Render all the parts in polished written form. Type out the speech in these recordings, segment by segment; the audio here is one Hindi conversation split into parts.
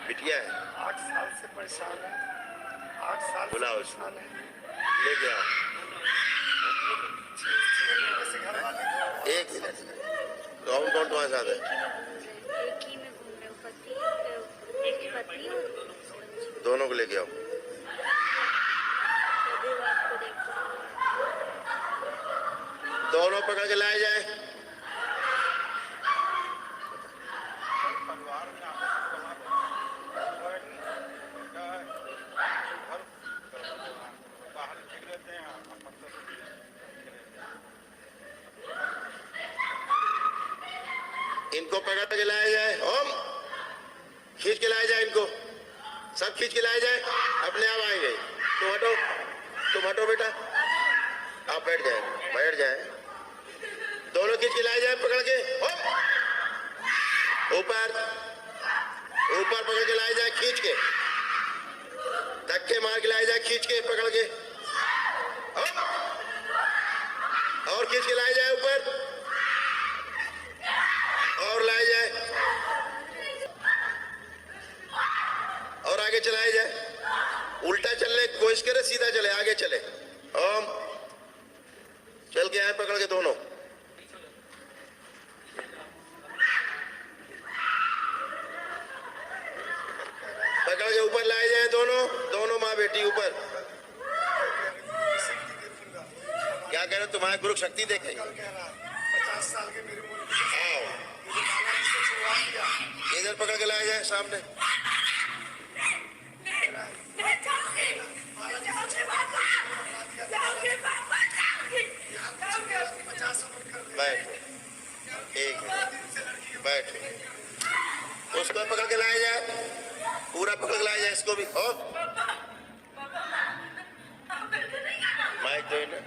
बिटिया है? 8 साल से परेशान है। 8 साल से बुलाओ परेशान है। लेके आओ। 6 महीने से घर वाले एक मिनट, कौन कौन तुम्हारे साथ है? एक ही में घूम रहे हो, पति एक पति और बच्चे। दोनों को लेके आओ। तभी बात को देखो। दोनों पकड़ के लाए जाए। परिवार में बाहर ठीक रहते हैं। इनको पकड़ के लाया जाए। ओम, खींच के लाया जाए इनको, सब खींच के लाया जाए। अपने आप आएंगे। तुम हटो बेटा, आप बैठ जाए। दोनों खींच के लाए जाए पकड़ के। ओम, ऊपर पकड़ के लाया जाए, खींच के धक्के मार के लाया जाए, खींच के पकड़ के। ओम, और खींच के लाया जाए ऊपर, और लाया जाए, और आगे चलाया जाए। उल्टा चलने की कोशिश करे, सीधा चले, आगे चले। ओम, चल के आए पकड़ के दोनों। पकड़ के ऊपर लाए जाए दोनों माँ बेटी ऊपर। क्या कह रहे हो? तुम्हारे गुरु शक्ति देखेंगे। 50 साल के मेरे मुंह इधर पकड़ के लाया जाए सामने। बैठ, एक बैठ। उसको पकड़ के लाया जाए, पूरा पकड़ के लाया जाए इसको भी। ओ माइक दो ना,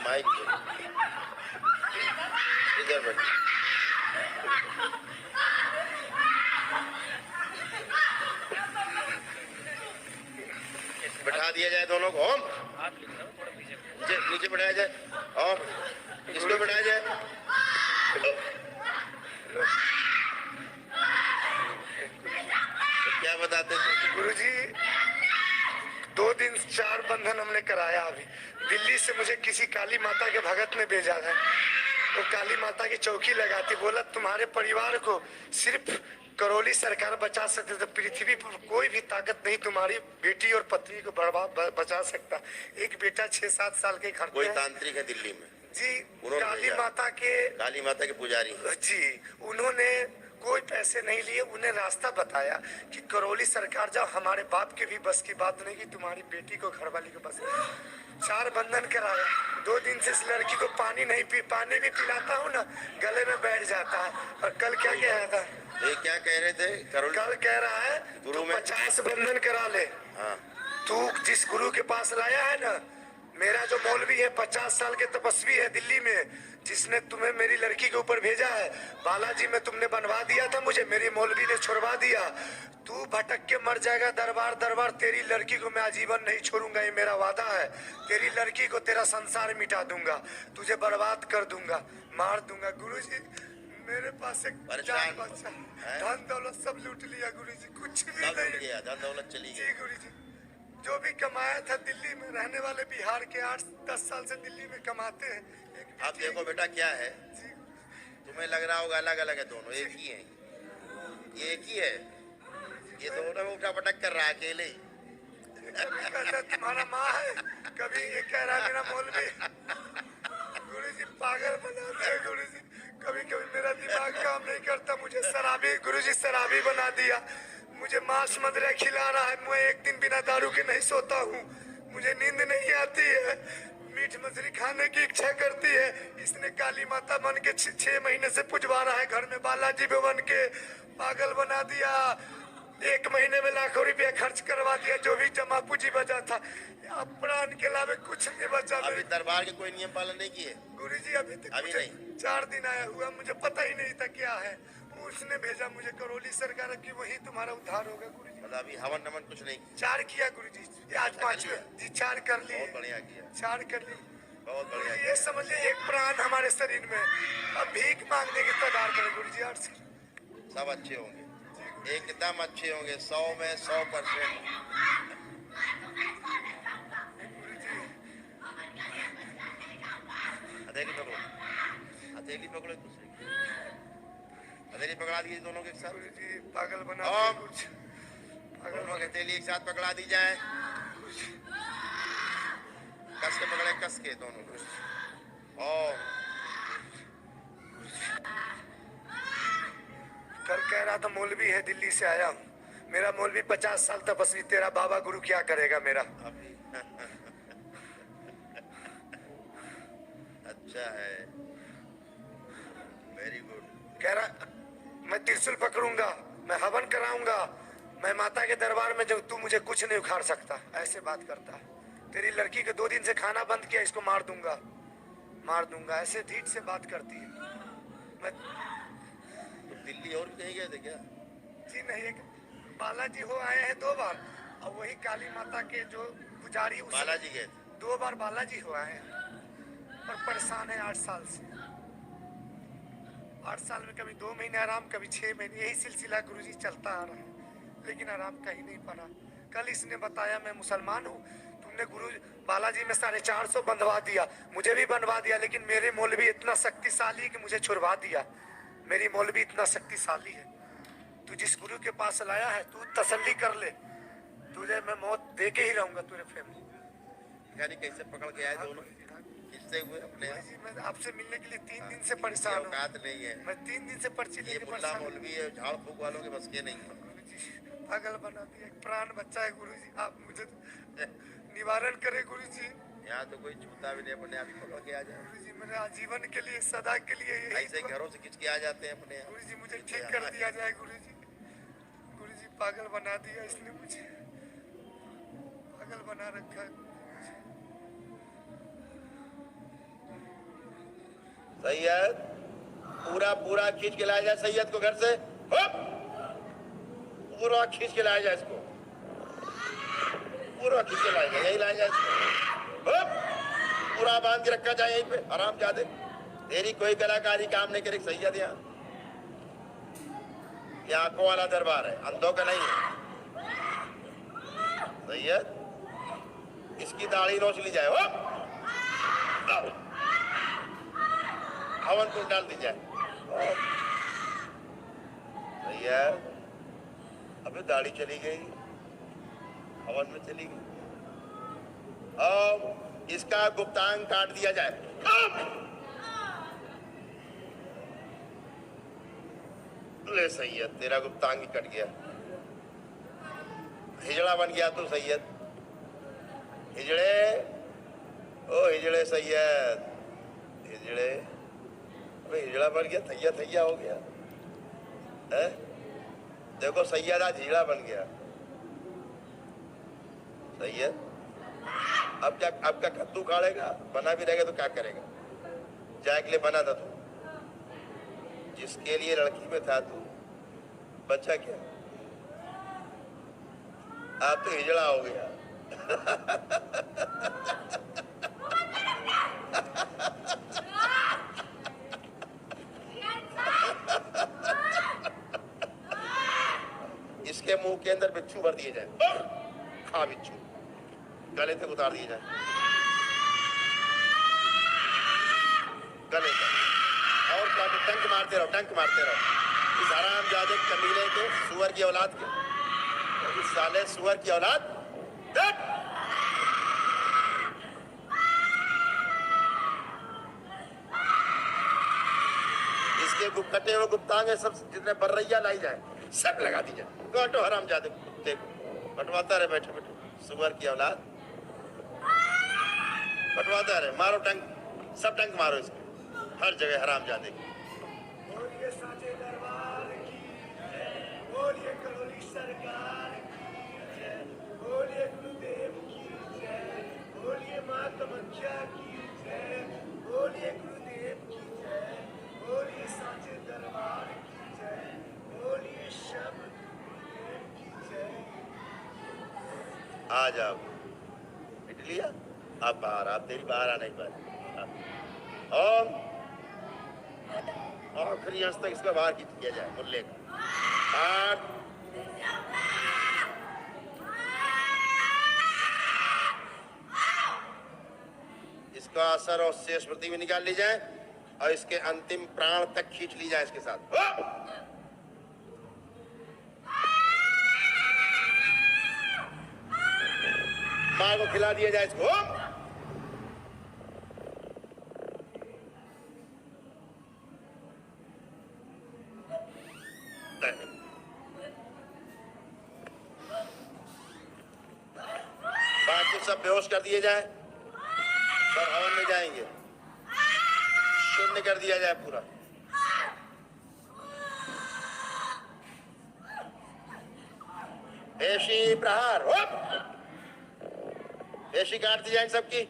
माइक दो। इधर बैठ। बैठा दिया जाए दोनों को। ओम, नीचे बैठाया जाए। ओम, इसको बैठाया जाए। क्या बताते थे गुरुजी? 2 दिन 4 बंधन हमने कराया। अभी दिल्ली से मुझे किसी काली माता के भगत ने भेजा है। तो काली माता की चौकी लगाती, बोला तुम्हारे परिवार को सिर्फ करौली सरकार बचा सकते, तो पृथ्वी पर कोई भी ताकत नहीं तुम्हारी बेटी और पत्नी को बचा सकता। एक बेटा 6-7 साल के घर कोई तांत्रिक है दिल्ली में जी, काली माता के पुजारी जी। उन्होंने कोई पैसे नहीं लिए, उन्हें रास्ता बताया कि करौली सरकार जाओ, हमारे बाप के भी बस की बात नहीं कि तुम्हारी बेटी को घरवाली को बस। 4 बंधन कराया। 2 दिन से इस लड़की को पानी भी पिलाता हूँ ना, गले में बैठ जाता है। और कल क्या कह रहा था? ये क्या कह रहे थे? कल कह रहा है तू 50 बंधन करा ले। हाँ। तू जिस गुरु के पास लाया है ना, मेरा जो मौलवी है 50 साल के तपस्वी है दिल्ली में, जिसने तुम्हें मेरी लड़की के ऊपर भेजा है, बालाजी में तुमने बनवा दिया था मुझे, मेरे मौलवी ने छुड़वा दिया। तू भटक के मर जाएगा दरबार। तेरी लड़की को मैं आजीवन नहीं छोड़ूंगा, ये मेरा वादा है। तेरी लड़की को तेरा संसार मिटा दूंगा, तुझे बर्बाद कर दूंगा, मार दूंगा। गुरुजी, मेरे पास एक जान बच्चा, धन दौलत सब लूट लिया गुरुजी, कुछ भी नहीं गया। धन दौलत चली गई गुरुजी। जो भी कमाया था दिल्ली में, रहने वाले बिहार के 8-10 साल से दिल्ली में कमाते हैं। अब देखो बेटा क्या है, तुम्हें लग रहा होगा अलग अलग है, दोनों एक ही है। ये एक ही है, ये दोनों में उठा पटक कर रहा है अकेले ही। कभी कहता है तुम्हारा माँ है, कभी ये कह रहा है मेरा मौलवी। गुरुजी पागल बनाते हैं गुरुजी। कभी मेरा दिमाग काम नहीं करता, मुझे गुरुजी शराबी बना दिया। मुझे मांस मदिरा खिला रहा है। मैं एक दिन बिना दारू के नहीं सोता हूँ, मुझे नींद नहीं आती है, मीठ मछली खाने की इच्छा करती है। इसने काली माता बन के 6 महीने से पुजवा रहा है घर में, बालाजी भी बन के पागल बना दिया। 1 महीने में लाखों रुपया खर्च करवा दिया, जो भी जमा पूंजी बचा था। प्राण के अलावा कुछ नहीं बचा। अभी दरबार के कोई नियम पालन नहीं किए गुरुजी? अभी तक अभी नहीं। 4 दिन आया हुआ, मुझे पता ही नहीं था क्या है। उसने भेजा मुझे करौली सरकार की, वही तुम्हारा उद्धार होगा गुरुजी। मतलब अभी हवन नमन कुछ नहीं? 4 किया गुरुजी, आज 5वां जी। 4 कर लिए। बहुत बढ़िया किया। 4 कर लिए। बहुत बढ़िया। ये समझिए एक प्राण हमारे शरीर में, अब भीख मांगने की तैयार करें गुरुजी। 8 सब अच्छे होंगे। एकदम अच्छे होंगे, 100 में 100%। हथेली पकड़ो, हथेली पकड़ो एक दूसरे की, हथेली पकड़ा दी दोनों के एक साथ। गुरुजी पागल बना ओम। दिया गुरुजी, पागल दोनों की बना हथेली एक साथ पकड़ा दी जाए, कस के पकड़े, कस के दोनों। ओम। कल कह रहा था मौलवी है, दिल्ली से आया हूँ, मेरा मौलवी 50 साल तपस्वी, तेरा बाबा गुरु क्या करेगा मेरा। अभी अच्छा है, वेरी गुड। कह रहा मैं त्रिशूल पकड़ूंगा, मैं हवन कराऊंगा, मैं माता के दरबार में जब तू मुझे कुछ नहीं उखाड़ सकता, ऐसे बात करता है। तेरी लड़की के 2 दिन से खाना बंद किया, इसको मार दूंगा, मार दूंगा, ऐसे ढीठ से बात करती है। मैं तो दिल्ली और भी कहीं गए थे क्या? जी नहीं, एक बालाजी हो आए हैं 2 बार, और वही काली माता के जो पुजारी उस बालाजी गए थे। 2 बार बालाजी हो आए हैं, पर परेशान है 8 साल से। 8 साल में कभी 2 महीने आराम, कभी 6 महीने, यही सिलसिला गुरुजी चलता आ रहा है, लेकिन आराम कहीं नहीं पड़ा। कल इसने बताया मैं मुसलमान हूँ, तुमने गुरु बालाजी में 450 बंधवा दिया, मुझे भी बनवा दिया, लेकिन मेरे मौलवी इतना शक्तिशाली कि मुझे छुड़वा दिया। मेरी मौलवी इतना शक्तिशाली है, तू जिस गुरु के पास लाया है तू तसल्ली कर ले, तुझे मैं मौत दे के ही रहूंगा तुझे फैमिली। यानी कैसे पकड़ के आए दोनों, किससे हुए अपने यहाँ? जी मैं आपसे मिलने के लिए 3 दिन से परेशान हूँ, औकात नहीं है, मैं 3 दिन से पर्ची ये लेके मुल्ला परेशान हूँ। मौलवी है, झाड़ फूक वालों के बस के नहीं है। गुरुजी पागल बना दिया, एक प्राण बच्चा है गुरुजी, आप मुझे निवारण करें गुरुजी। यहाँ तो कोई छूता भी नहीं, अपने आप ही पकड़ के आ जाए। गुरुजी मेरे आजीवन के लिए, सदा के लिए यही ऐसे घरों से खिंच के आ जाते हैं अपने यहाँ। गुरुजी मुझे ठीक कर दिया जाए गुरुजी। गुरुजी पागल बना दिया इसने मुझे, पागल बना रखा है। सैयद पूरा पूरा खींच के लाया जाए सैयद को घर से, हुप! पूरा खींच के लाया जाए इसको, पूरा खींच के लाया जाए, यही लाया जाए इसको, हुप! पूरा बांध के रखा जाए यहीं पे, आराम जादे। तेरी कोई कलाकारी काम नहीं करेगी सैयद। यहाँ ये आंखों वाला दरबार है, अंधों का नहीं है। सैयद इसकी दाढ़ी नोच ली जाए, हुप! हवन को डाल दी जाए। भैया अबे दाढ़ी चली गई, हवन में चली गई। अब इसका गुप्तांग काट दिया जाए। ले सैयद तेरा गुप्तांग ही कट गया, हिजड़ा बन गया तू सैयद, हिजड़े ओ हिजड़े सैयद, हिजड़े हिजड़ा बन गया, थैया थैया हो गया है। देखो सैयद आज हिजड़ा बन गया। सैयद अब क्या कद्दू खाड़ेगा, बना भी रहेगा तो क्या करेगा? जाए के लिए बना था तू, जिसके लिए लड़की में था तू, बच्चा क्या? अब तो हिजड़ा हो गया। इसके मुंह के अंदर बिच्छू भर दिए जाए, खा बिच्छू, गले से उतार दिए जाए, गले से। और क्या? टंक मारते रहो, टंक मारते रहो इस हरामजादे कमीने के, सुअर की औलाद के, इस साले सुअर की औलाद। इसके कटे हुए गुप्तांगे सब जितने बर्रैया लाई जाए सब लगा दी जाए। काटो हरामजादे कुत्ते को, कटवाता रहे बैठे बैठे, सुअर की औलाद कटवाता रहे। मारो टंक, सब टंक मारो इसको हर जगह हरामजादे की। बोलिए साचे दरबार की जय, बोलिए करोली सरकार की जय, बोलिए गुरुदेव की जय, बोलिए माँ कामाख्या की जय, बोलिए गुरुदेव की जय, बोलिए साचे दरबार की जय, बोलिए सब गुरुदेव की जय। आ जाओ, मिट लिया। अब बाहर, आप तेरी बाहर आने की बात। ओम आखिरी अंश तक इसको बाहर खींच किया जाए मुल्ले का। 8 असर और शेष स्मृति भी निकाल ली जाए और इसके अंतिम प्राण तक खींच ली जाए इसके साथ। मां को खिला दिया जाए इसको। बाकी सब बेहोश कर दिए जाए, सब हवन में जाएंगे, शून्य कर दिया जाए पूरा। पेशी प्रहार हो, पेशी काट दी जाए इन सबकी,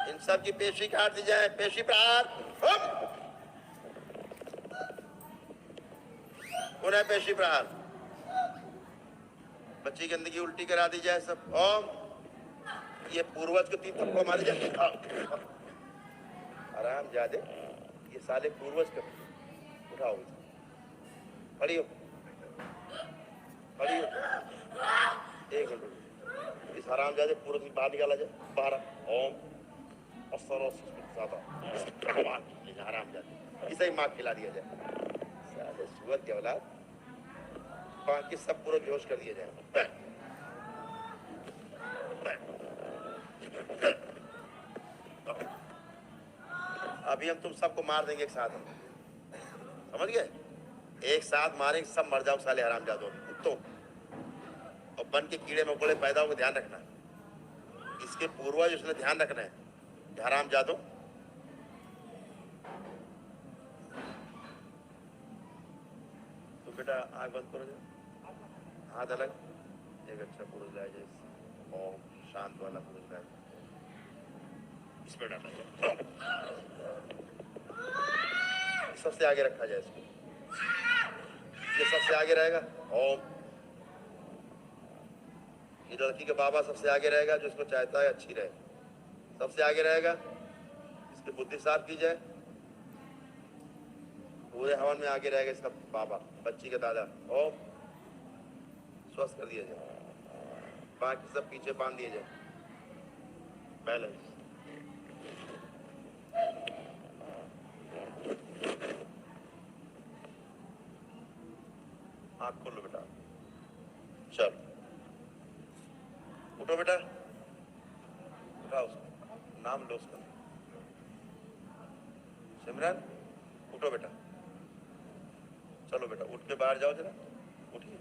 इन सबकी पेशी काट दी जाए। पेशी प्रहार हो, पुनः पेशी प्रहार। बच्ची गंदगी उल्टी करा दी जाए सब। ओम, ये पूर्वज को 3 थप्पड़ मारे जाए। आराम जादे, ये साले पूर्वज को उठाओ, खड़ी हो, खड़ी हो। 1 मिनट, इस हराम जादे पूर्वज की बाहर निकाला जाए, बाहर। ओम हराम जादे, इसे ही माँ खिला दिया जाए। साले सुअर के औलाद, बाकी सब पूरा बेहोश कर दिया जाए। अभी हम तुम सबको मार देंगे एक साथ, समझ गए? एक साथ मारेंगे, सब मर जाओ साले हरामजादों कुत्तों। और बन के कीड़े मकोड़े पैदा हो, ध्यान रखना। इसके पूर्वज उसने ध्यान रखना है हरामजादों। तो बेटा आँख बंद करो, हाथ अलग, एक अच्छा पुरुष लाया जाए, ओम शांत वाला पुरुष लाया जाए, इस पर डाला जाए, सबसे आगे रखा जाए इसको, ये सबसे आगे रहेगा। ओम, ये लड़की के बाबा सबसे आगे रहेगा, जो इसको चाहता है अच्छी रहे, सबसे आगे रहेगा। इसकी बुद्धि साफ की जाए, पूरे हवन में आगे रहेगा इसका बाबा, बच्ची के दादा। ओम, स्वस्थ कर दिया जाए, बाकी सब पीछे बांध दिए जाए, बैलेंस। आँख खोलो बेटा, चलो उठो बेटा, उठाओ उसको, नाम लो उसका, सिमरन उठो बेटा, चलो बेटा उठ के बाहर जाओ जरा, उठिए।